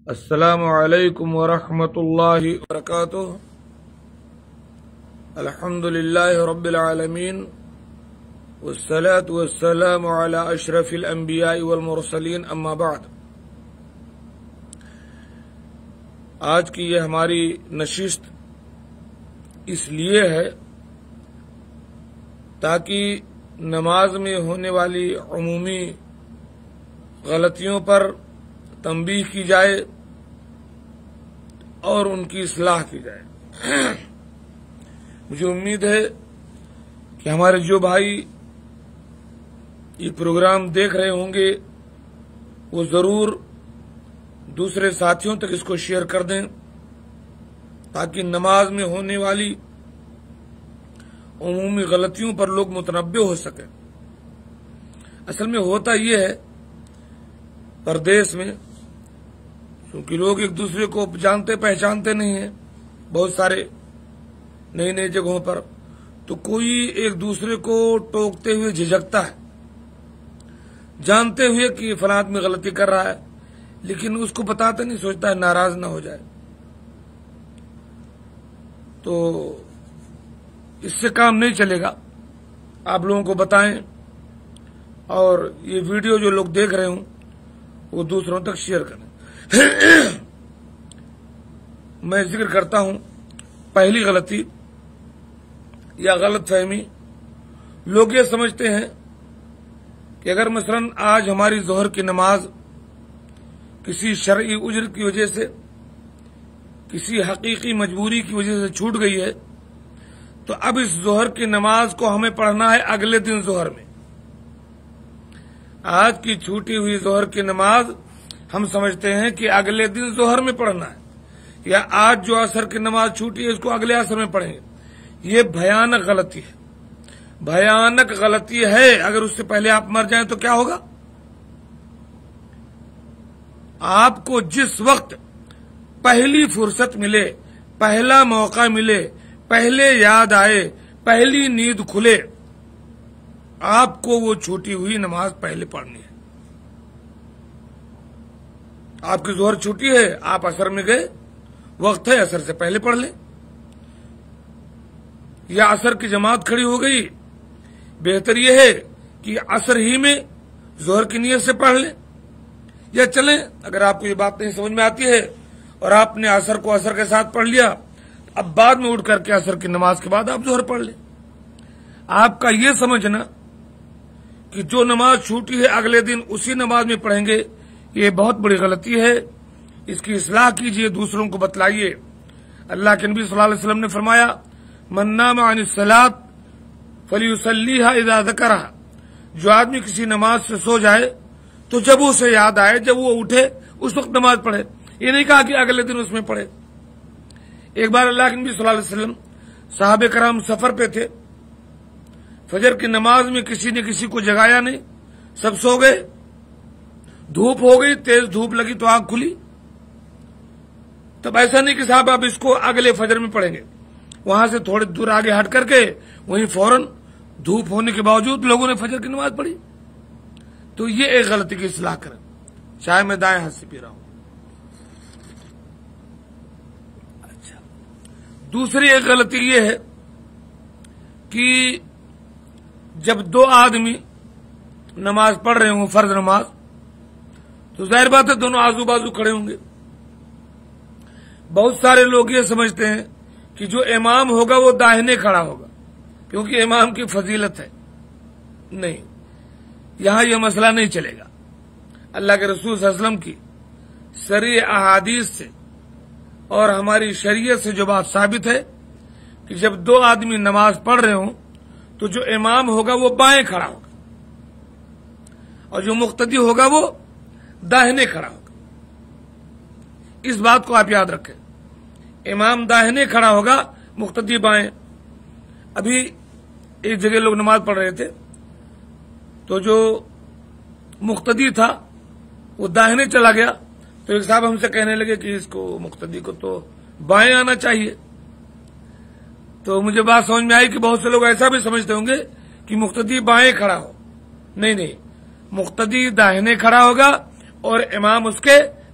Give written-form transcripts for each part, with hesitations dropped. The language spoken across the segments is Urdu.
السلام علیکم ورحمۃ اللہ وبرکاتہ۔ الحمد للہ رب العالمین والصلاة والسلام علی اشرف الانبیاء والمرسلین، اما بعد۔ آج کی یہ ہماری نشست اس لیے ہے تاکہ نماز میں ہونے والی عمومی غلطیوں پر تنبیہ کی جائے اور ان کی اصلاح کی جائے۔ مجھے امید ہے کہ ہمارے جو بھائی یہ پروگرام دیکھ رہے ہوں گے وہ ضرور دوسرے ساتھیوں تک اس کو شیئر کر دیں تاکہ نماز میں ہونے والی عمومی غلطیوں پر لوگ متنبہ ہو سکیں۔ اصل میں ہوتا یہ ہے پردیس میں، کیونکہ لوگ ایک دوسرے کو جانتے پہچانتے نہیں ہیں، بہت سارے نئی نئی جگہوں پر، تو کوئی ایک دوسرے کو ٹوکتے ہوئے جھجکتا ہے، جانتے ہوئے کہ یہ فلاں میں غلطی کر رہا ہے، لیکن اس کو بتاتا نہیں، سوچتا ہے ناراض نہ ہو جائے۔ تو اس سے کام نہیں چلے گا، آپ لوگوں کو بتائیں اور یہ ویڈیو جو لوگ دیکھ رہے ہوں وہ دوسروں تک شیئر کریں۔ میں ذکر کرتا ہوں پہلی غلطی یا غلط فہمی۔ لوگ یہ سمجھتے ہیں کہ اگر مثلا آج ہماری ظہر کی نماز کسی شرعی عذر کی وجہ سے، کسی حقیقی مجبوری کی وجہ سے چھوٹ گئی ہے تو اب اس ظہر کی نماز کو ہمیں پڑھنا ہے اگلے دن ظہر میں۔ آج کی چھوٹی ہوئی ظہر کی نماز ہم سمجھتے ہیں کہ اگلے دن ظہر میں پڑھنا ہے، یا آج جو عصر کی نماز چھوٹی ہے اس کو اگلے عصر میں پڑھیں گے۔ یہ بھیانک غلطی ہے، بھیانک غلطی ہے۔ اگر اس سے پہلے آپ مر جائیں تو کیا ہوگا؟ آپ کو جس وقت پہلی فرصت ملے، پہلا موقع ملے، پہلے یاد آئے، پہلی نیند کھلے، آپ کو وہ چھوٹی ہوئی نماز پہلے پڑھنی ہے۔ آپ کی ظہر چھوٹی ہے، آپ عصر میں گئے، وقت ہے عصر سے پہلے پڑھ لیں، یا عصر کی جماعت کھڑی ہو گئی، بہتر یہ ہے کہ عصر ہی میں ظہر کی نیت سے پڑھ لیں، یا چلیں اگر آپ کو یہ بات نہیں سمجھ میں آتی ہے اور آپ نے عصر کو عصر کے ساتھ پڑھ لیا، اب بعد میں اٹھ کر کے عصر کی نماز کے بعد آپ ظہر پڑھ لیں۔ آپ کا یہ سمجھنا کہ جو نماز چھوٹی ہے اگلے دن اسی نماز میں پڑھیں گے، یہ بہت بڑی غلطی ہے۔ اس کی اصلاح کیجئے، دوسروں کو بتلائیے۔ اللہ کے نبی صلی اللہ علیہ وسلم نے فرمایا، من نام عن الصلاۃ فلیصلیھا اذا ذکرھا، جو آدمی کسی نماز سے سو جائے تو جب اسے یاد آئے، جب وہ اٹھے اس وقت نماز پڑھے۔ یہ نہیں کہا کہ اگلے دن اس میں پڑھے۔ ایک بار اللہ کے نبی صلی اللہ علیہ وسلم صحابہ کرام سفر پہ تھے، فجر کی نماز میں کسی نے کسی کو جگایا نہیں، سب سو گئے، دھوپ ہو گئی، تیز دھوپ لگی تو آنکھ کھلی۔ تب ایسا نہیں کہ صاحب اب اس کو اگلے فجر میں پڑھیں گے، وہاں سے تھوڑے دور آگے ہٹ کر کے وہیں فوراً دھوپ ہونے کے باوجود لوگوں نے فجر کی نماز پڑھی۔ تو یہ ایک غلطی کی اصلاح کریں۔ چائے میں دائیں ہاتھ سے پی رہا ہوں۔ اچھا، دوسری ایک غلطی یہ ہے کہ جب دو آدمی نماز پڑھ رہے ہوں، فرض نماز، تو ظاہر بات ہے دونوں آزو بازو کھڑے ہوں گے۔ بہت سارے لوگ یہ سمجھتے ہیں کہ جو امام ہوگا وہ داہنے کھڑا ہوگا کیونکہ امام کی فضیلت ہے۔ نہیں، یہاں یہ مسئلہ نہیں چلے گا۔ اللہ کے رسول صلی اللہ علیہ وسلم کی صریح احادیث سے اور ہماری شریعت سے جو بات ثابت ہے کہ جب دو آدمی نماز پڑھ رہے ہوں تو جو امام ہوگا وہ بائیں کھڑا ہوگا اور جو مقتدی ہوگا وہ داہنے کھڑا ہوگا۔ اس بات کو آپ یاد رکھیں، امام داہنے کھڑا ہوگا، مقتدی بائیں۔ ابھی ایک جگہ لوگ نماز پڑھ رہے تھے تو جو مقتدی تھا وہ داہنے چلا گیا، تو ایک صاحب ہم سے کہنے لگے کہ اس کو مقتدی کو تو بائیں آنا چاہیے۔ تو مجھے بات سمجھ میں آئی کہ بہت سے لوگ ایسا بھی سمجھتے ہوں گے کہ مقتدی بائیں کھڑا ہو۔ نہیں، مقتدی داہنے کھڑا ہوگا اور امام اس کے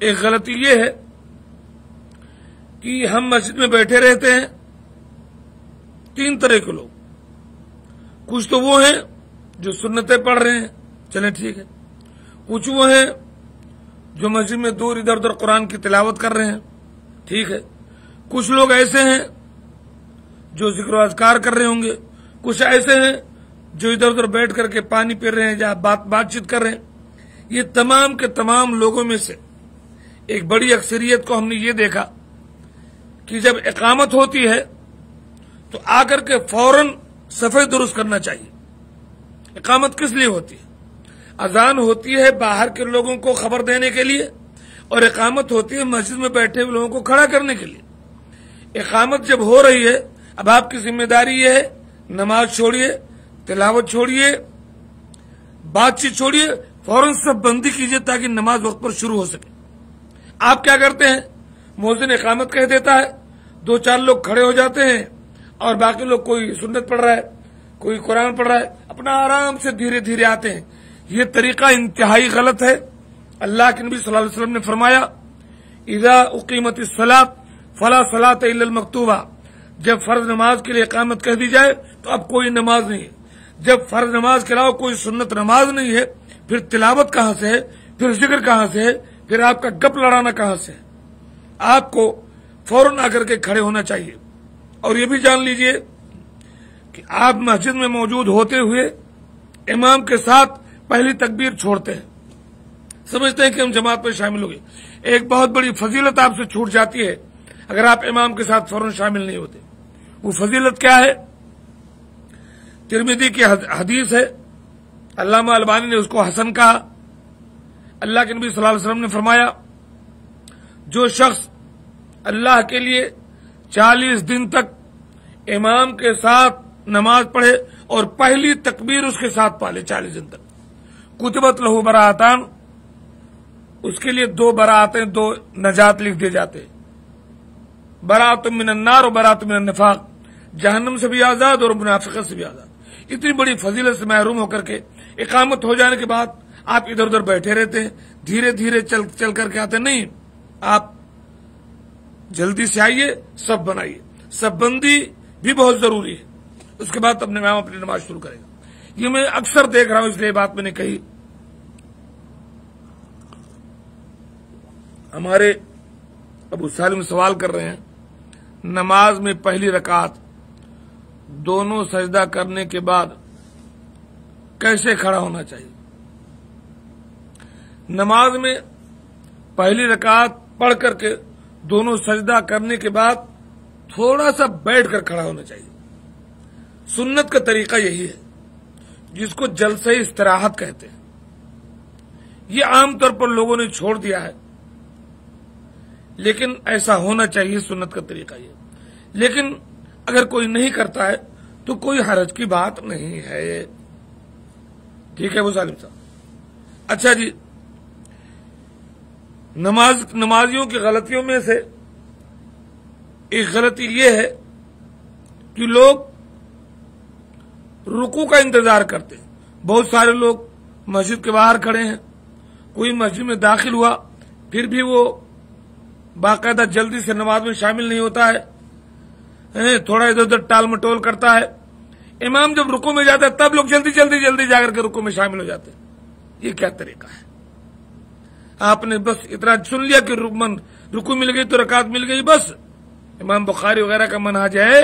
ایک غلطی یہ ہے کہ ہم مسجد میں بیٹھے رہتے ہیں، تین طرح کے لوگ، کچھ تو وہ ہیں جو سنتیں پڑھ رہے ہیں، چلیں ٹھیک ہے، کچھ وہ ہیں جو مسجد میں دور ادھر ادھر قرآن کی تلاوت کر رہے ہیں، ٹھیک ہے، کچھ لوگ ایسے ہیں جو ذکر و اذکار کر رہے ہوں گے، کچھ ایسے ہیں جو ادھر ادھر بیٹھ کر کے پانی پی رہے ہیں یا بات چیت کر رہے ہیں۔ یہ تمام کے تمام لوگوں میں سے ایک بڑی اکثریت کو ہم نے یہ دیکھا کہ جب اقامت ہوتی ہے تو آ کر کے فوراً صفحے درست کرنا چاہیے۔ اقامت کس لیے ہوتی ہے؟ اذان ہوتی ہے باہر کے لوگوں کو خبر دینے کے لیے، اور اقامت ہوتی ہے مسجد میں بیٹھے ہوئے لوگوں کو کھڑا کرنے کے لیے۔ اقامت جب ہو رہی ہے، اب آپ کی ذمہ داری یہ ہے، نماز چھوڑیے، تلاوت چھوڑیے، بات چیت چھوڑیے، فوراً سب بندی کیجیے تاکہ نماز وقت پر شروع ہو سکے۔ آپ کیا کرتے ہیں؟ مؤذن اقامت کہہ دیتا ہے، دو چار لوگ کھڑے ہو جاتے ہیں اور باقی لوگ کوئی سنت پڑھ رہا ہے، کوئی قرآن پڑھ رہا ہے، اپنا آرام سے دھیرے دھیرے آتے ہیں۔ یہ طریقہ انتہائی غلط ہے۔ اللہ کے نبی صلی اللہ علیہ وسلم نے فرمایا، اذا اقیمت الصلاۃ فلا صلاۃ الا المکتوبہ، جب فرض نماز کے لیے اقامت کہہ دی جائے تو اب کوئی نماز نہیں ہے۔ جب فرض نماز کے علاوہ کوئی سنت نماز نہیں ہے، پھر تلاوت کہاں سے ہے، پھر ذکر کہاں سے ہے، پھر آپ کا گپ لڑانا کہاں سے ہے؟ آپ کو فوراً آ کر کے کھڑے ہونا چاہیے۔ اور یہ بھی جان لیجئے کہ آپ مسجد میں موجود ہوتے ہوئے امام کے ساتھ پہلی تکبیر چھوڑتے ہیں، سمجھتے ہیں کہ ہم جماعت میں شامل ہو گئے۔ ایک بہت بڑی فضیلت آپ سے چھوٹ جاتی ہے اگر آپ امام کے ساتھ فوراً شامل نہیں ہوتے۔ وہ فضیلت کیا ہے؟ ترمذی کی حدیث ہے، علامہ البانی نے اس کو حسن کہا۔ اللہ کے نبی صلی اللہ علیہ وسلم نے فرمایا، جو شخص اللہ کے لیے 40 دن تک امام کے ساتھ نماز پڑھے اور پہلی تکبیر اس کے ساتھ پالے 40 دن تک، کتبت لہو براءتان، اس کے لیے 2 براءتیں، 2 نجات لکھ دیے جاتے ہیں، براءت من النار اور براءت من النفاق، جہنم سے بھی آزاد اور منافقت سے بھی آزاد۔ اتنی بڑی فضیلت سے محروم ہو کر کے اقامت ہو جانے کے بعد آپ ادھر ادھر بیٹھے رہتے ہیں، دھیرے دھیرے چل کر کے آتے نہیں، آپ جلدی سے آئیے، سب بنائیے۔ سب بندی بھی بہت ضروری ہے، اس کے بعد اپنے امام اپنی نماز شروع کرے گا۔ یہ میں اکثر دیکھ رہا ہوں، اس لیے بات میں نے کہی۔ ہمارے ابو سالم سوال کر رہے ہیں، نماز میں پہلی رکعت دونوں سجدہ کرنے کے بعد کیسے کھڑا ہونا چاہیے؟ نماز میں پہلی رکعت پڑھ کر کے دونوں سجدہ کرنے کے بعد تھوڑا سا بیٹھ کر کھڑا ہونا چاہیے۔ سنت کا طریقہ یہی ہے، جس کو جلسہ استراحت کہتے ہیں۔ یہ عام طور پر لوگوں نے چھوڑ دیا ہے، لیکن ایسا ہونا چاہیے، سنت کا طریقہ یہ۔ لیکن اگر کوئی نہیں کرتا ہے تو کوئی حرج کی بات نہیں ہے، ٹھیک ہے ابو سالم صاحب؟ اچھا جی، نمازیوں کی غلطیوں میں سے ایک غلطی یہ ہے کہ لوگ رکوع کا انتظار کرتے ہیں۔ بہت سارے لوگ مسجد کے باہر کھڑے ہیں، کوئی مسجد میں داخل ہوا پھر بھی وہ باقاعدہ جلدی سے نماز میں شامل نہیں ہوتا ہے، تھوڑا ادھر ادھر ٹال مٹول کرتا ہے۔ امام جب رکوع میں جاتا ہے تب لوگ جلدی جا کر کے رکوع میں شامل ہو جاتے ہیں۔ یہ کیا طریقہ ہے؟ آپ نے بس اتنا سن لیا کہ رکوع مل گئی تو رکعت مل گئی، بس۔ امام بخاری وغیرہ کا منہج ہے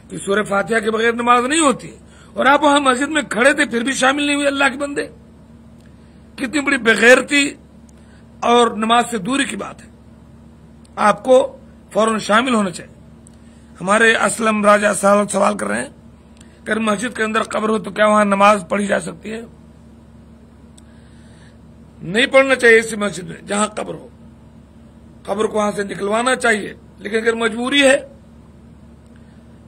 کہ سورہ فاتحہ کے بغیر نماز نہیں ہوتی، اور آپ وہاں مسجد میں کھڑے تھے پھر بھی شامل نہیں ہوئے۔ اللہ کے بندے، کتنی بڑی بغیرتی اور نماز سے دوری کی بات ہے۔ آپ کو فوراً شامل ہونا چاہیے۔ ہمارے اسلم راجہ صاحب سوال کر رہے ہیں، اگر مسجد کے اندر قبر ہو تو کیا وہاں نماز پڑھی جا سکتی ہے؟ نہیں پڑھنا چاہیے اسی مسجد میں جہاں قبر ہو، قبر کو وہاں سے نکلوانا چاہیے۔ لیکن اگر مجبوری ہے،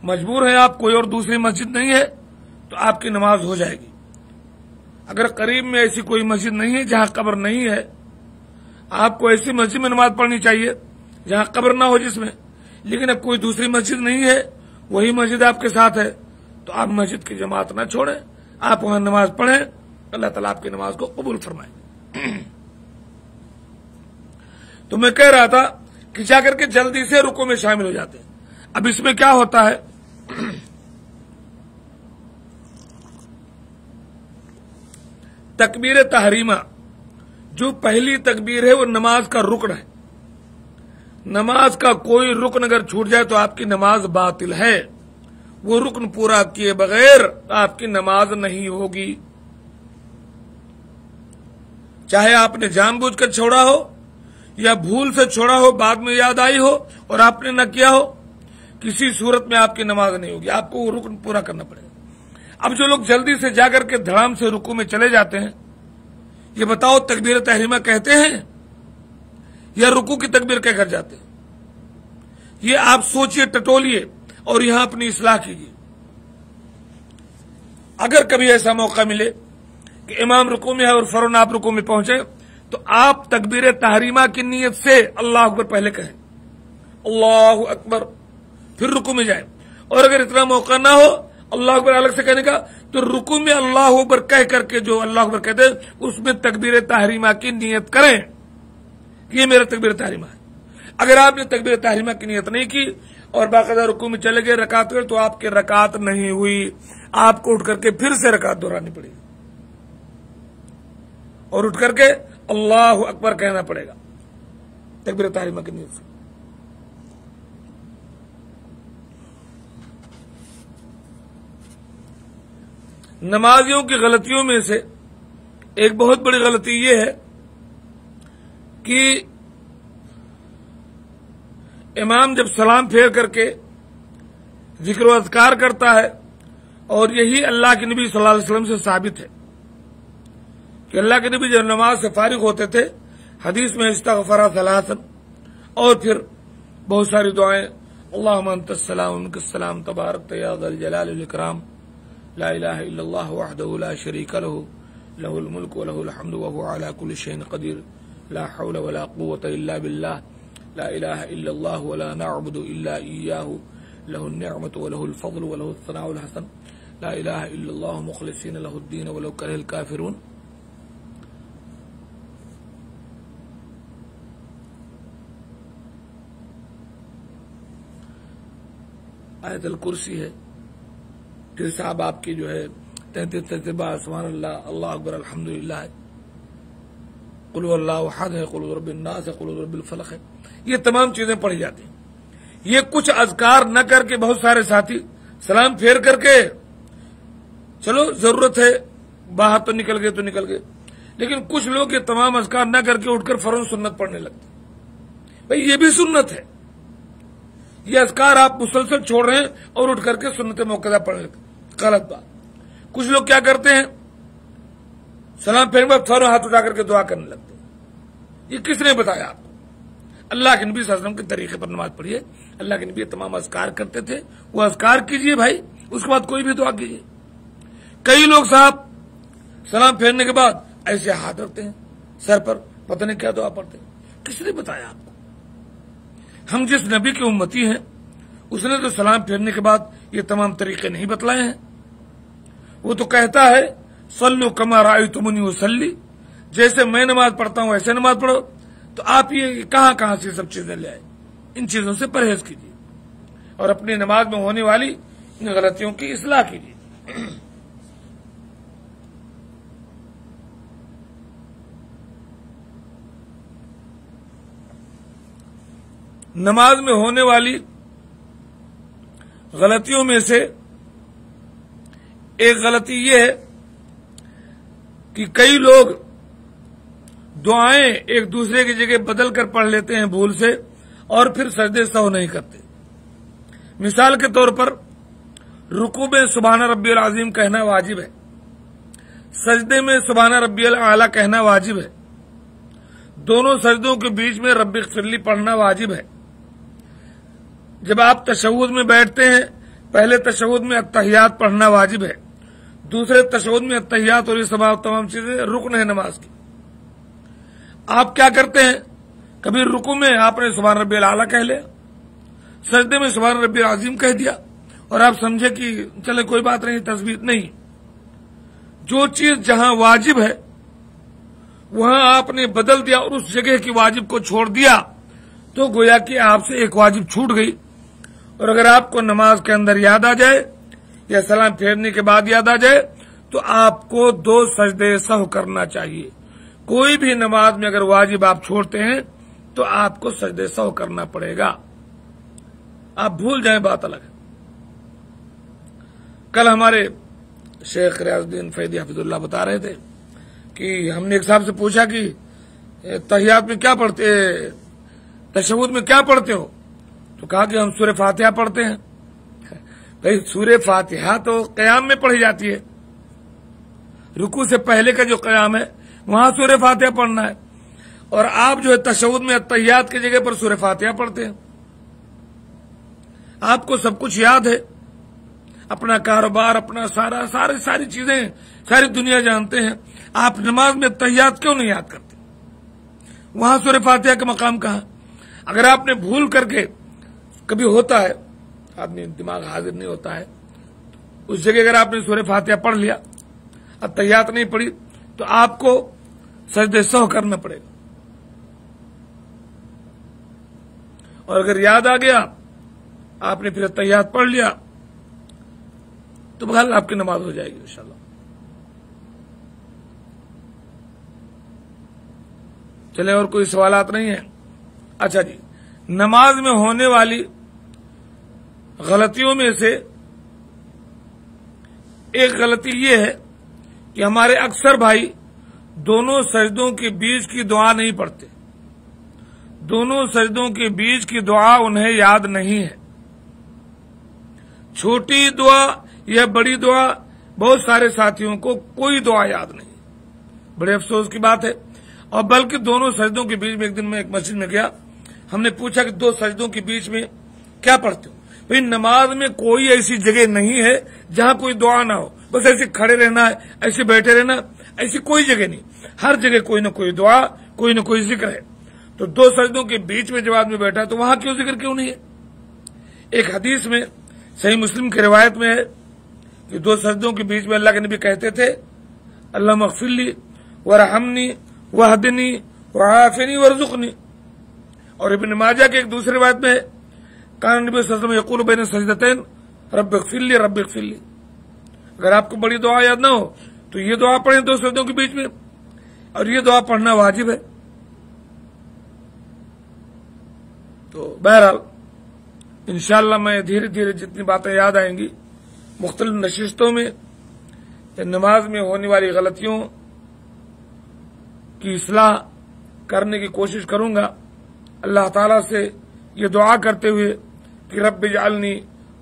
مجبور ہے آپ، کوئی اور دوسری مسجد نہیں ہے، تو آپ کی نماز ہو جائے گی۔ اگر قریب میں ایسی کوئی مسجد نہیں ہے جہاں قبر نہیں ہے، آپ کو ایسی مسجد میں نماز پڑھنی چاہیے جہاں قبر نہ ہو جس میں۔ لیکن اب کوئی دوسری مسجد نہیں ہے، وہی مسجد آپ کے ساتھ ہے، تو آپ مسجد کی جماعت نہ چھوڑیں، آپ وہاں نماز پڑھیں، اللہ تعالیٰ آپ کی نماز کو قبول فرمائے۔ تو میں کہہ رہا تھا کہ جا کر کے جلدی سے رکوع میں شامل ہو جاتے ہیں۔ اب اس میں کیا ہوتا ہے، تکبیر تحریمہ جو پہلی تکبیر ہے وہ نماز کا رکن ہے۔ نماز کا کوئی رکن اگر چھوٹ جائے تو آپ کی نماز باطل ہے، وہ رکن پورا کیے بغیر آپ کی نماز نہیں ہوگی، چاہے آپ نے جان بوجھ کر چھوڑا ہو یا بھول سے چھوڑا ہو، بعد میں یاد آئی ہو اور آپ نے نہ کیا ہو، کسی صورت میں آپ کی نماز نہیں ہوگی، آپ کو وہ رکن پورا کرنا پڑے گا۔ اب جو لوگ جلدی سے جا کر کے دھڑام سے رکوع میں چلے جاتے ہیں، یہ بتاؤ تکبیر تحریمہ کہتے ہیں یا رکوع کی تکبیر کہہ کر جاتے ہیں؟ یہ آپ سوچئے، ٹٹولیے اور یہاں اپنی اصلاح کیجیے۔ اگر کبھی ایسا موقع ملے کہ امام رکوع میں ہے اور فوراً آپ رکوع میں پہنچے تو آپ تکبیر تحریمہ کی نیت سے اللہ اکبر پہلے کہیں، اللہ اکبر، پھر رکوع میں جائیں، اور اگر اتنا موقع نہ ہو اللہ اکبر الگ سے کہنے کا تو رکوع میں اللہ اکبر کہہ کر کے جو اللہ اکبر کہتے ہیں اس میں تکبیر تحریمہ کی نیت کریں کہ یہ میرا تکبیر تحریمہ ہے۔ اگر آپ نے تکبیر تحریمہ کی نیت نہیں کی اور باقاعدہ رکوع میں چلے گئے رکعت تو آپ کی رکعت نہیں ہوئی، آپ کو اٹھ کر کے پھر سے رکعت دہرانی پڑے گی اور اٹھ کر کے اللہ اکبر کہنا پڑے گا تکبیر تحریمہ کی نیت سے۔ نمازیوں کی غلطیوں میں سے ایک بہت بڑی غلطی یہ ہے کہ امام جب سلام پھیر کر کے ذکر و اذکار کرتا ہے، اور یہی اللہ کے نبی صلی اللہ علیہ وسلم سے ثابت ہے کہ اللہ کے نبی جب نماز سے فارغ ہوتے تھے حدیث میں استغفر ثلاثا اور پھر بہت ساری دعائیں، اللہم انت السلام منک السلام تبارک یا ذا الجلال والاکرام، لا الہ الا اللہ وحدہ لا شریک لہ لہ الملک ولہ الحمد وہو علی کل شیء قدیر، لا حول ولا قوة الا باللہ، لا الہ الا اللہ ولا نعبد الا ایاہ، لہ النعمۃ ولہ الفضل ولہ الثناء الحسن، لا الہ الا اللہ مخلصین لہ الدین ولو کرہ الکافرون۔ آیت الکرسی ہے، پھر صاحب آپ کی جو ہے 33 بار سبحان اللہ، اللہ اکبر، الحمدللہ ہے، قل هو اللہ احد ہے، قل رب الناس ہے، قل رب الفلق ہے، یہ تمام چیزیں پڑھی جاتی ہیں۔ یہ کچھ اذکار نہ کر کے بہت سارے ساتھی سلام پھیر کر کے چلو ضرورت ہے باہر تو نکل گئے، لیکن کچھ لوگ یہ تمام اذکار نہ کر کے اٹھ کر فوراً سنت پڑھنے لگتے ہیں۔ بھائی یہ بھی سنت ہے، یہ اذکار آپ مسلسل چھوڑ رہے ہیں اور اٹھ کر کے سنت موقع پڑھنے لگتے ہیں، غلط بات۔ کچھ لوگ کیا کرتے ہیں، سلام پھیرنے کے بعد فوراً ہاتھ اٹھا کر کے دعا کرنے لگتے ہیں۔ یہ کس نے بتایا آپ کو؟ اللہ کے نبی صلی اللہ علیہ وسلم کے طریقے پر نماز پڑھیے، اللہ کے نبی تمام اذکار کرتے تھے، وہ اذکار کیجئے بھائی، اس کے بعد کوئی بھی دعا کیجئے۔ کئی لوگ صاحب سلام پھیرنے کے بعد ایسے ہاتھ رکھتے ہیں سر پر، پتہ نہیں کیا دعا پڑھتے ہیں، کس نے بتایا آپ کو؟ ہم جس نبی کے امتی ہیں اس نے تو سلام پھیرنے کے بعد یہ تمام طریقے نہیں بتلائے ہیں۔ وہ تو کہتا ہے صلو کما رأیتمونی اصلی، جیسے میں نماز پڑھتا ہوں ایسے نماز پڑھو۔ تو آپ یہ کہاں سے سب چیزیں لے آئے؟ ان چیزوں سے پرہیز کیجیے اور اپنی نماز میں ہونے والی ان غلطیوں کی اصلاح کیجیے۔ نماز میں ہونے والی غلطیوں میں سے ایک غلطی یہ ہے کہ کئی لوگ دعائیں ایک دوسرے کی جگہ بدل کر پڑھ لیتے ہیں بھول سے، اور پھر سجدے سہو نہیں کرتے۔ مثال کے طور پر رکوع میں سبحان ربی العظیم کہنا واجب ہے، سجدے میں سبحان ربی الاعلی کہنا واجب ہے، دونوں سجدوں کے بیچ میں رب اغفر لی پڑھنا واجب ہے۔ جب آپ تشہد میں بیٹھتے ہیں پہلے تشہد میں التحیات پڑھنا واجب ہے، دوسرے تشہد میں التحیات اور یہ تمام چیزیں رکن ہے نماز کی۔ آپ کیا کرتے ہیں، کبھی رکوع میں آپ نے سبحان ربی الاعلی کہہ لیا، سجدے میں سبحان ربی العظیم کہہ دیا، اور آپ سمجھے کہ چلے کوئی بات نہیں، تثبیت نہیں۔ جو چیز جہاں واجب ہے وہاں آپ نے بدل دیا اور اس جگہ کی واجب کو چھوڑ دیا تو گویا کہ آپ سے ایک واجب چھوٹ گئی. اور اگر آپ کو نماز کے اندر یاد آ جائے یا سلام پھیرنے کے بعد یاد آ جائے تو آپ کو 2 سجدے سہو کرنا چاہیے. کوئی بھی نماز میں اگر واجب آپ چھوڑتے ہیں تو آپ کو سجدے سہو کرنا پڑے گا. آپ بھول جائیں بات الگ ہے. کل ہمارے شیخ ریاض الدین فیدی حفظ اللہ بتا رہے تھے کہ ہم نے ایک صاحب سے پوچھا کہ تحیات میں کیا پڑھتے، تشہد میں کیا پڑھتے ہو؟ تو کہا کہ ہم سورہ فاتحہ پڑھتے ہیں. بھائی سورہ فاتحہ تو قیام میں پڑھی جاتی ہے، رکوع سے پہلے کا جو قیام ہے وہاں سورہ فاتحہ پڑھنا ہے، اور آپ جو ہے تشہد میں تحیات کی جگہ پر سورہ فاتحہ پڑھتے ہیں. آپ کو سب کچھ یاد ہے، اپنا کاروبار، اپنا ساری چیزیں ساری دنیا جانتے ہیں. آپ نماز میں تحیات کیوں نہیں یاد کرتے؟ وہاں سورہ فاتحہ کا مقام کہاں؟ اگر آپ نے بھول کر کے، کبھی ہوتا ہے آدمی دماغ حاضر نہیں ہوتا ہے، اس جگہ اگر آپ نے سورہ فاتحہ پڑھ لیا، تحیات نہیں پڑھی، تو آپ کو سجدے سہو کرنا پڑے گا. اور اگر یاد آ گیا، آپ نے پھر تحیات پڑھ لیا، تو بہرحال آپ کی نماز ہو جائے گی انشاءاللہ. چلے اور کوئی سوالات نہیں ہیں؟ اچھا جی، نماز میں ہونے والی غلطیوں میں سے ایک غلطی یہ ہے کہ ہمارے اکثر بھائی دونوں سجدوں کے بیچ کی دعا نہیں پڑھتے. دونوں سجدوں کے بیچ کی دعا انہیں یاد نہیں ہے. چھوٹی دعا یا بڑی دعا، بہت سارے ساتھیوں کو کوئی دعا یاد نہیں. بڑے افسوس کی بات ہے. اور بلکہ دونوں سجدوں کے بیچ میں، ایک دن میں ایک مسجد میں گیا، ہم نے پوچھا کہ 2 سجدوں کے بیچ میں کیا پڑھتے ہو؟ بھئی نماز میں کوئی ایسی جگہ نہیں ہے جہاں کوئی دعا نہ ہو. بس ایسے کھڑے رہنا ہے، ایسے بیٹھے رہنا، ایسی کوئی جگہ نہیں. ہر جگہ کوئی نہ کوئی دعا، کوئی نہ کوئی ذکر ہے. تو 2 سجدوں کے بیچ میں جب آدمی بیٹھا تو وہاں کیوں ذکر کیوں نہیں ہے؟ ایک حدیث میں صحیح مسلم کی روایت میں ہے کہ 2 سجدوں کے بیچ میں اللہ کے نبی کہتے تھے اللہم اغفر لی ورحمنی واہدنی وعافنی وارزقنی. اور ابن ماجہ کے ایک دوسری روایت میں کان نبی صلی اللہ علیہ وسلم یقول بین سجدتین رب اغفر لی رب اغفر لی. اگر آپ کو بڑی دعا یاد نہ ہو تو یہ دعا پڑھیں 2 سجدوں کے بیچ میں، اور یہ دعا پڑھنا واجب ہے. تو بہرحال انشاءاللہ میں دھیرے دھیرے جتنی باتیں یاد آئیں گی مختلف نشستوں میں نماز میں ہونے والی غلطیوں کی اصلاح کرنے کی کوشش کروں گا. اللہ تعالیٰ سے یہ دعا کرتے ہوئے کہ رب اجعلنی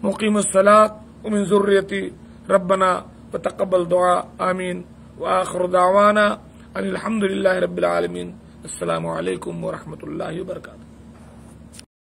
مقیم الصلاۃ ومن ذریتی ربنا وتقبل دعا آمین. وآخر دعوانا ان الحمد للہ رب العالمین. السلام علیکم ورحمۃ اللہ وبرکاتہ.